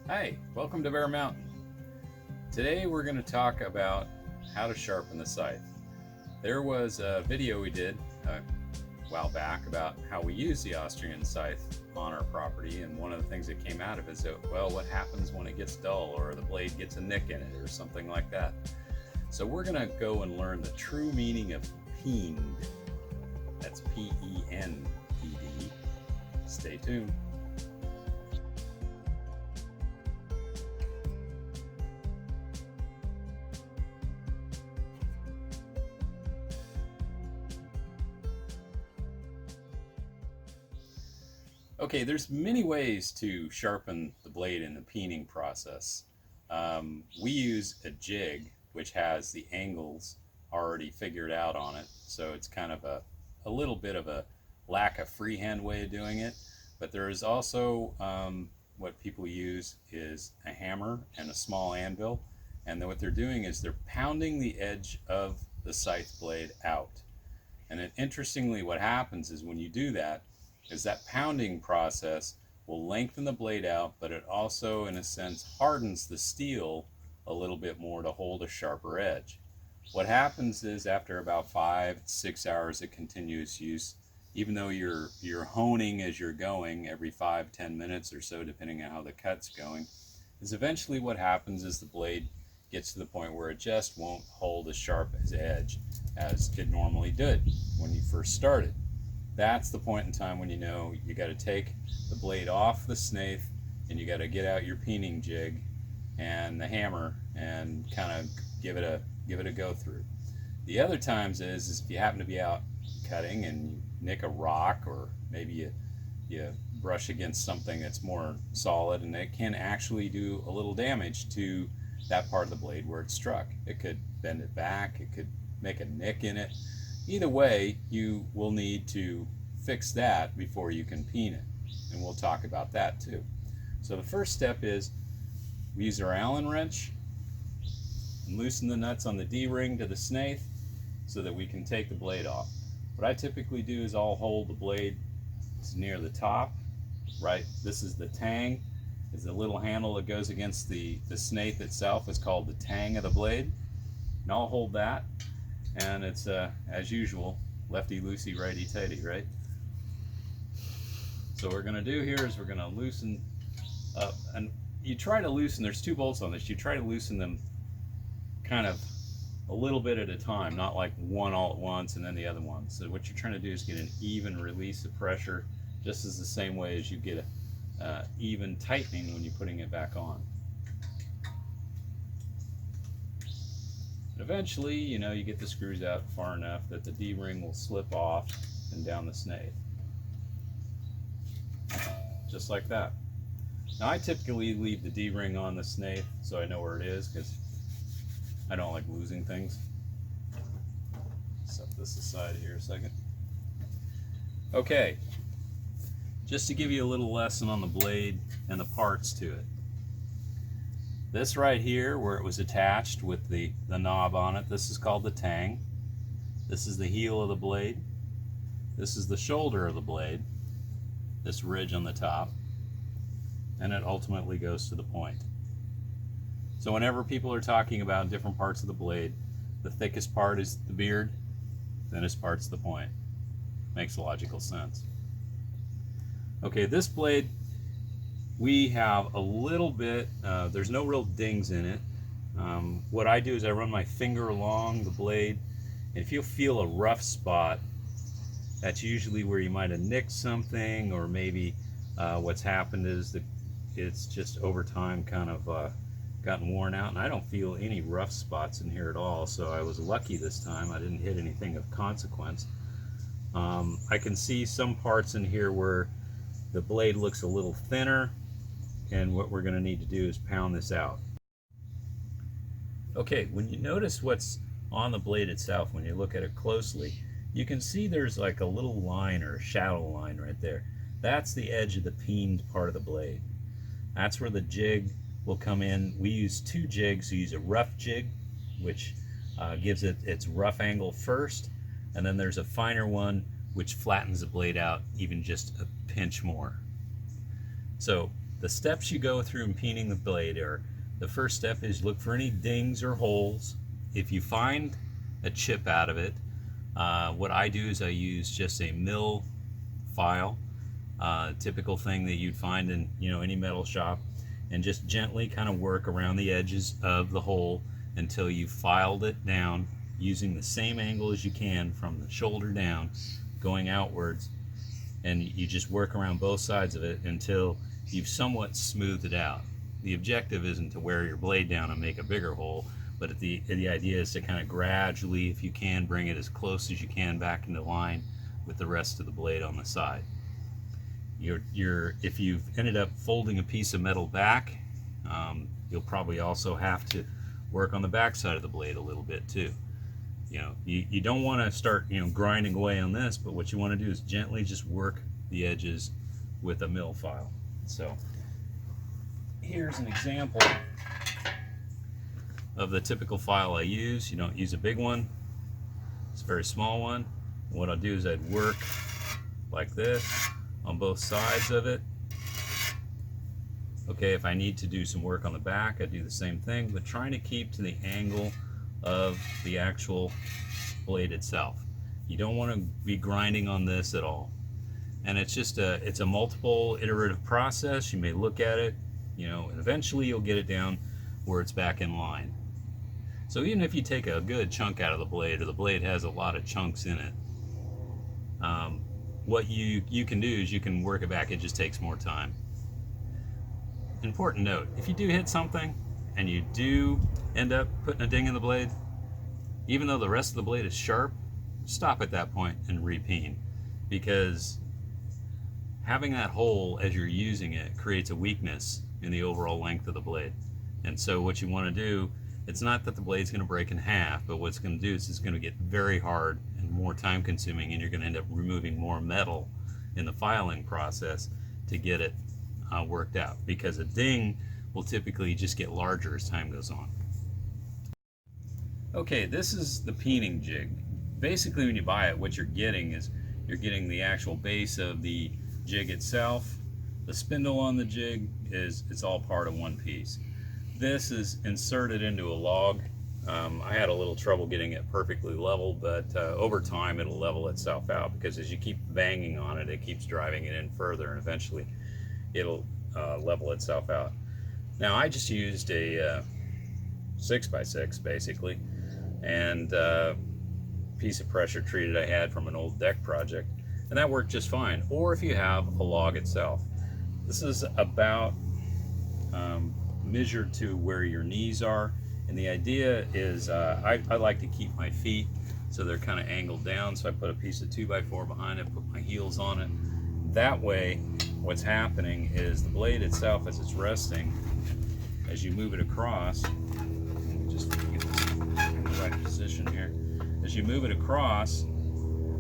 Hi, welcome to Bear Mountain. Today we're going to talk about how to sharpen the scythe. There was a video we did a while back about how we use the Austrian Scythe on our property, and one of the things that came out of it is that, well, what happens when it gets dull or the blade gets a nick in it or something like that. So we're going to go and learn the true meaning of peened. That's P-E-N-E-D. Stay tuned. Okay, there's many ways to sharpen the blade in the peening process. We use a jig which has the angles already figured out on it, so it's kind of a little bit of a lack of freehand way of doing it. But there is also what people use is a hammer and a small anvil, and then what they're doing is they're pounding the edge of the scythe blade out. And then interestingly, what happens is when you do that, is that pounding process will lengthen the blade out, but it also, in a sense, hardens the steel a little bit more to hold a sharper edge. What happens is after about 5-6 hours of continuous use, even though you're honing as you're going every 5-10 minutes or so, depending on how the cut's going, is eventually what happens is the blade gets to the point where it just won't hold as sharp as edge as it normally did when you first started. That's the point in time when you know you got to take the blade off the scythe and you got to get out your peening jig and the hammer and kind of give it a go through. The other times is if you happen to be out cutting and you nick a rock, or maybe you brush against something that's more solid, and it can actually do a little damage to that part of the blade where it struck. It could bend it back, it could make a nick in it. Either way, you will need to fix that before you can peen it, and we'll talk about that too. So the first step is we use our Allen wrench and loosen the nuts on the D-ring to the scythe so that we can take the blade off. What I typically do is I'll hold the blade near the top, right? This is the tang, is the little handle that goes against the scythe itself. It's called the tang of the blade, and I'll hold that. And it's, as usual, lefty loosey, righty tighty, right? So what we're going to do here is we're going to loosen up, and you try to loosen, there's 2 bolts on this, you try to loosen them kind of a little bit at a time, not like one all at once and then the other one. So what you're trying to do is get an even release of pressure, just as the same way as you get a even tightening when you're putting it back on. Eventually, you know, you get the screws out far enough that the D-ring will slip off and down the scythe. Just like that. Now I typically leave the D-ring on the scythe so I know where it is, because I don't like losing things. Set this aside here a second. Okay, just to give you a little lesson on the blade and the parts to it. This right here, where it was attached with the knob on it, this is called the tang. This is the heel of the blade. This is the shoulder of the blade, this ridge on the top, and it ultimately goes to the point. So whenever people are talking about different parts of the blade, the thickest part is the beard, thinnest part's the point. Makes logical sense. Okay, this blade, we have a little bit, there's no real dings in it. What I do is I run my finger along the blade, and if you feel a rough spot, that's usually where you might have nicked something, or maybe what's happened is that it's just over time kind of gotten worn out, and I don't feel any rough spots in here at all, so I was lucky this time. I didn't hit anything of consequence. I can see some parts in here where the blade looks a little thinner, and what we're going to need to do is pound this out. Okay, when you notice what's on the blade itself, when you look at it closely, you can see there's like a little line or a shadow line right there. That's the edge of the peened part of the blade. That's where the jig will come in. We use 2 jigs. We use a rough jig, which gives it its rough angle first, and then there's a finer one which flattens the blade out even just a pinch more. So The steps you go through in peening the blade are, the first step is look for any dings or holes. If you find a chip out of it, what I do is I use just a mill file, typical thing that you'd find in any metal shop, and just gently kind of work around the edges of the hole until you've filed it down using the same angle as you can from the shoulder down, going outwards, and you just work around both sides of it until you've somewhat smoothed it out. The objective isn't to wear your blade down and make a bigger hole, but the idea is to kind of gradually, if you can, bring it as close as you can back into line with the rest of the blade on the side. If you've ended up folding a piece of metal back, you'll probably also have to work on the back side of the blade a little bit too. You don't want to start grinding away on this, but what you want to do is gently just work the edges with a mill file. So here's an example of the typical file I use. You don't use a big one, it's a very small one. And what I'll do is I'd work like this on both sides of it. Okay, if I need to do some work on the back, I do the same thing, but trying to keep to the angle of the actual blade itself. You don't want to be grinding on this at all. And it's just it's a multiple iterative process. You may look at it, and eventually you'll get it down where it's back in line. So even if you take a good chunk out of the blade, or the blade has a lot of chunks in it, what you can do is you can work it back. It just takes more time. Important note, if you do hit something and you do end up putting a ding in the blade, even though the rest of the blade is sharp, stop at that point and re-peen, because having that hole as you're using it creates a weakness in the overall length of the blade. And so what you want to do, it's not that the blade's going to break in half, but what it's going to do is it's going to get very hard and more time consuming, and you're going to end up removing more metal in the filing process to get it worked out, because a ding will typically just get larger as time goes on. Okay, this is the peening jig. Basically when you buy it, what you're getting is you're getting the actual base of the jig itself. The spindle on the jig it's all part of one piece. This is inserted into a log. I had a little trouble getting it perfectly level, but over time it'll level itself out, because as you keep banging on it, it keeps driving it in further, and eventually it'll level itself out. Now I just used a 6x6 basically, and piece of pressure treated I had from an old deck project, and that worked just fine. Or if you have a log itself, this is about measured to where your knees are, and the idea is I like to keep my feet so they're kind of angled down, so I put a piece of 2x4 behind it, put my heels on it. That way what's happening is the blade itself, as it's resting, as you move it across, just get this in the right position here, as you move it across,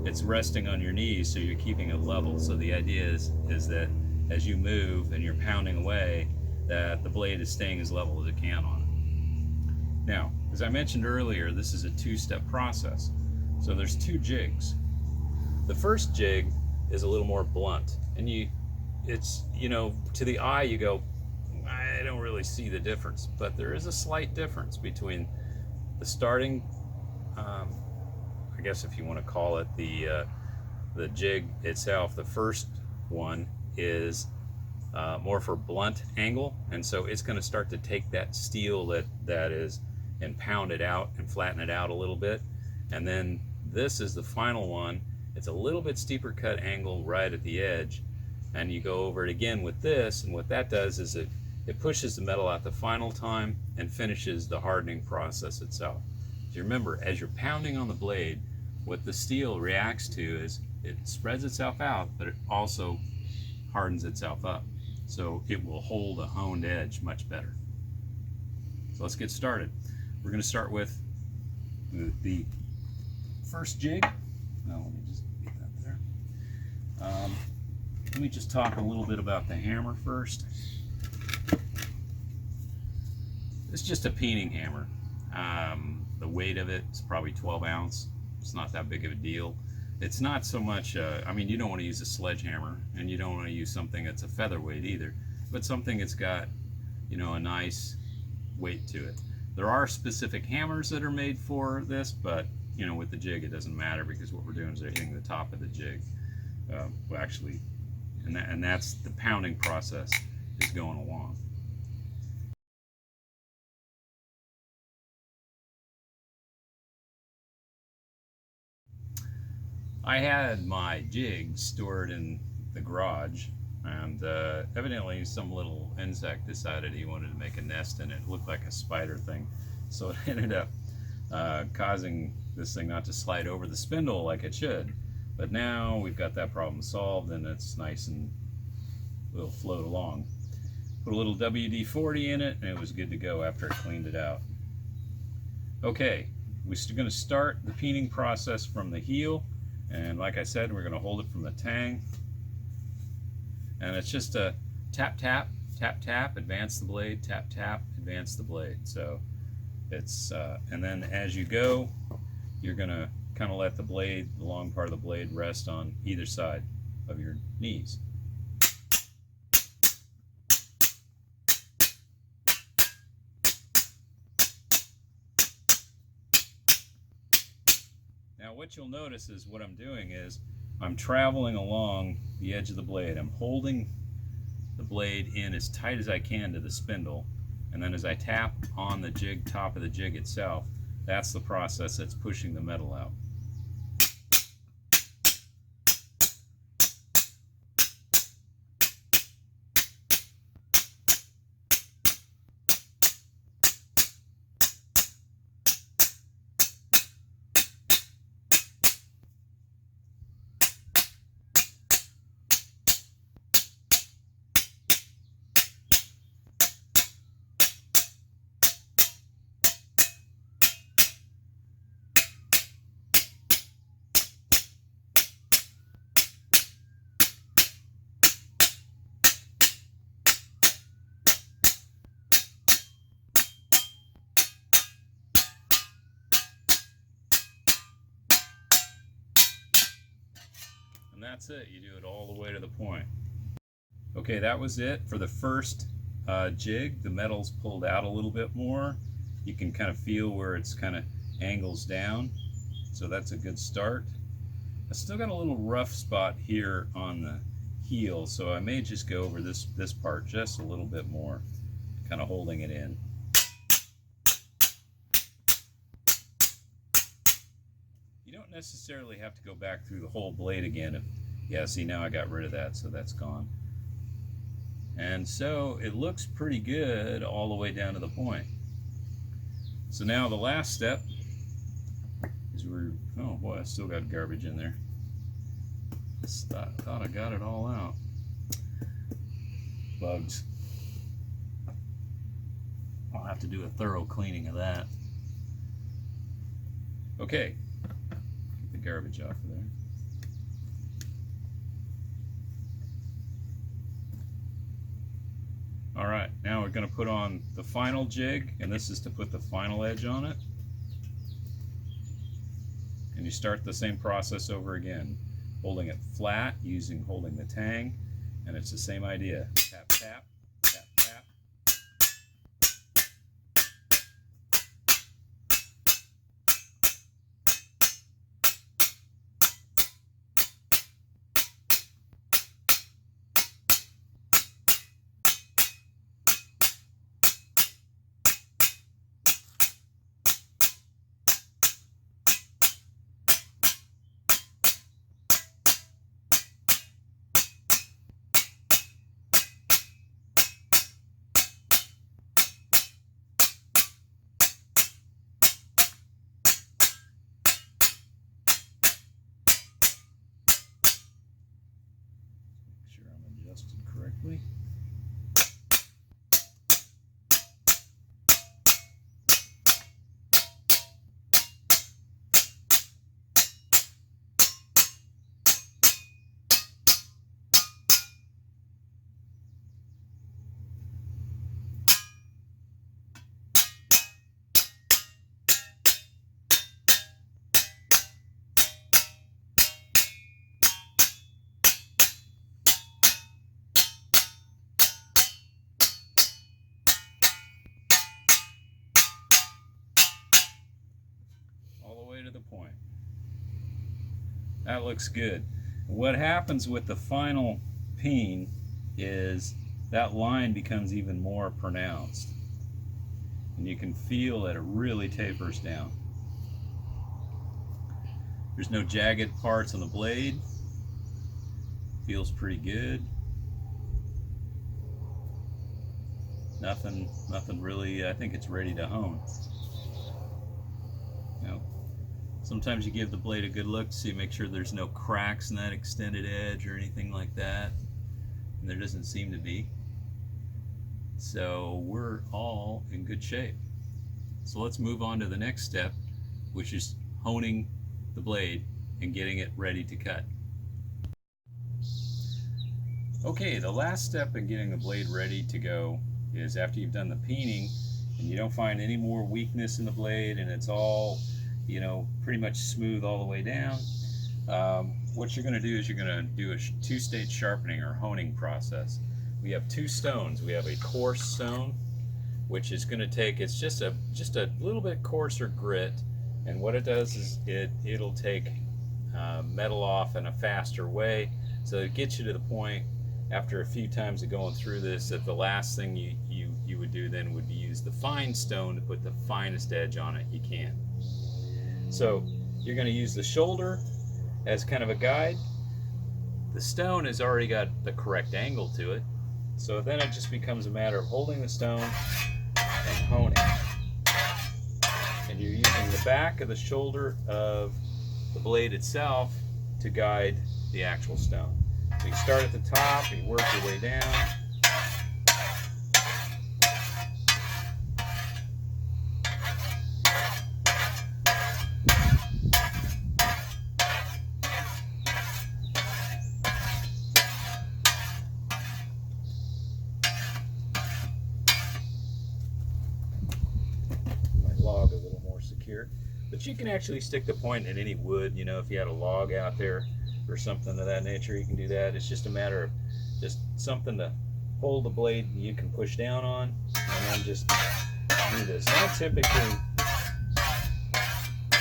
it's resting on your knees, so you're keeping it level. So the idea is that as you move and you're pounding away, that the blade is staying as level as it can on it. Now, as I mentioned earlier, this is a two-step process. So there's two jigs. The first jig is a little more blunt, and it's to the eye you go, I don't really see the difference, but there is a slight difference between the starting, I guess if you want to call it the jig itself. The first one is more for blunt angle, and so it's going to start to take that steel that is and pound it out and flatten it out a little bit. And then this is the final one. It's a little bit steeper cut angle right at the edge, and you go over it again with this, and what that does is it pushes the metal out the final time and finishes the hardening process itself. So remember, as you're pounding on the blade, what the steel reacts to is it spreads itself out, but it also hardens itself up, so it will hold a honed edge much better. So let's get started. We're going to start with the first jig. Now let me just get that there. Let me just talk a little bit about the hammer first. It's just a peening hammer. The weight of it is probably 12 ounce. It's not that big of a deal. It's not so much, I mean, you don't want to use a sledgehammer, and you don't want to use something that's a featherweight either. but something that's got, you know, a nice weight to it. There are specific hammers that are made for this, but you know, with the jig it doesn't matter, because what we're doing is we're hitting the top of the jig. Well, actually, and that's the pounding process is going along. I had my jigs stored in the garage, and evidently some little insect decided he wanted to make a nest in it. It looked like a spider thing, so it ended up causing this thing not to slide over the spindle like it should. But now we've got that problem solved, and it's nice and will float along. Put a little WD-40 in it, and it was good to go after I cleaned it out. Okay, we're going to start the peening process from the heel. And like I said, we're going to hold it from the tang. And it's just a tap, tap, tap, tap, advance the blade, tap, tap, advance the blade. So it's, and then as you go, you're going to kind of let the blade, the long part of the blade, rest on either side of your knees. Now what you'll notice is what I'm doing is I'm traveling along the edge of the blade. I'm holding the blade in as tight as I can to the spindle, and then as I tap on the jig, top of the jig itself, that's the process that's pushing the metal out. And that's it. You do it all the way to the point. Okay, that was it for the first jig. The metal's pulled out a little bit more. You can kind of feel where it's kind of angles down. So that's a good start. I still got a little rough spot here on the heel, so I may just go over this part just a little bit more, kind of holding it in. You don't necessarily have to go back through the whole blade again. Yeah, see, now I got rid of that, so that's gone. And so it looks pretty good all the way down to the point. So now the last step is oh boy, I still got garbage in there. I thought I got it all out. Bugs. I'll have to do a thorough cleaning of that. Okay, get the garbage off of there. All right, now we're going to put on the final jig, and this is to put the final edge on it. And you start the same process over again, holding it flat, holding the tang, and it's the same idea. Tap, tap, tap, tap. point. That looks good. What happens with the final peen is that line becomes even more pronounced. And you can feel that it really tapers down. There's no jagged parts on the blade. Feels pretty good. Nothing really, I think it's ready to hone. Now, sometimes you give the blade a good look to see, make sure there's no cracks in that extended edge or anything like that. And there doesn't seem to be. So we're all in good shape. So let's move on to the next step, which is honing the blade and getting it ready to cut. Okay, the last step in getting the blade ready to go is after you've done the peening and you don't find any more weakness in the blade and it's all, you know, pretty much smooth all the way down. What you're going to do is you're going to do a two-stage sharpening or honing process. We have two stones. We have a coarse stone, which is going to take, it's just a little bit coarser grit, and what it does is it'll take metal off in a faster way, so it gets you to the point after a few times of going through this that the last thing you would do then would be use the fine stone to put the finest edge on it you can. So you're going to use the shoulder as kind of a guide. The stone has already got the correct angle to it, so then it just becomes a matter of holding the stone and honing. And you're using the back of the shoulder of the blade itself to guide the actual stone. So you start at the top, you work your way down. My log a little more secure. But you can actually stick the point in any wood, you know, if you had a log out there or something of that nature, you can do that. It's just a matter of just something to hold the blade you can push down on, and then just do this. Now typically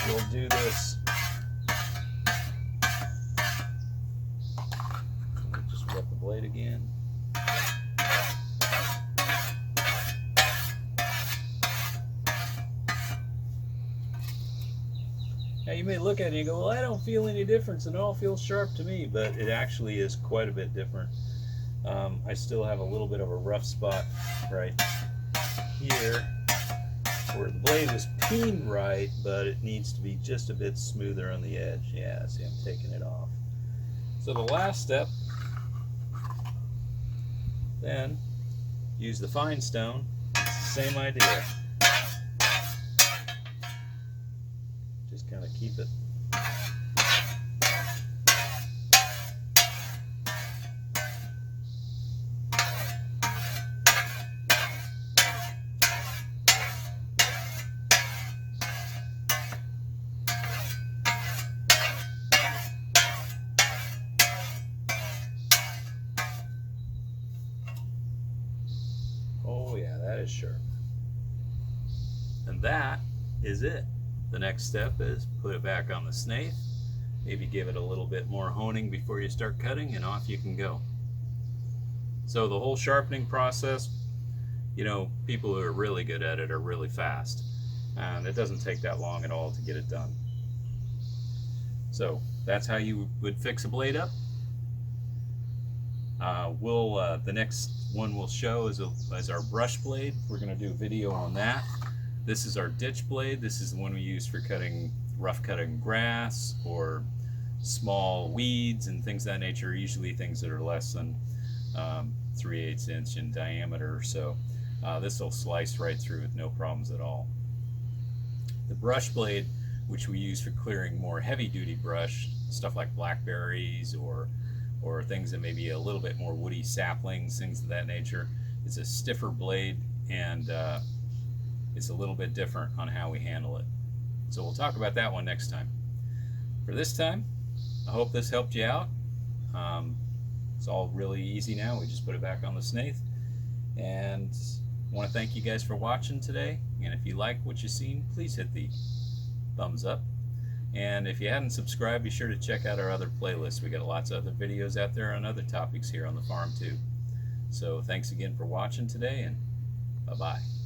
we'll do this, just wet the blade again. Now you may look at it and you go, well, I don't feel any difference, it all feels sharp to me, but it actually is quite a bit different. I still have a little bit of a rough spot right here where the blade was peened right, but it needs to be just a bit smoother on the edge. Yeah, see, I'm taking it off. So the last step, then use the fine stone. It's the same idea. Just kind of keep it. Oh yeah, that is sharp. And that is it. The next step is put it back on the snathe, maybe give it a little bit more honing before you start cutting, and off you can go. So the whole sharpening process, you know, people who are really good at it are really fast, and it doesn't take that long at all to get it done. So that's how you would fix a blade up. The next one we'll show is our brush blade. We're going to do a video on that. This is our ditch blade. This is the one we use for rough cutting grass or small weeds and things of that nature, usually things that are less than 3/8 inch in diameter. So this will slice right through with no problems at all. The brush blade, which we use for clearing more heavy duty brush, stuff like blackberries or things that may be a little bit more woody saplings, things of that nature, is a stiffer blade, and it's a little bit different on how we handle it. So we'll talk about that one next time. For this time, I hope this helped you out. It's all really easy now. We just put it back on the snathe. And I want to thank you guys for watching today. And if you like what you've seen, please hit the thumbs up. And if you haven't subscribed, be sure to check out our other playlists. We got lots of other videos out there on other topics here on the farm too. So thanks again for watching today, and bye-bye.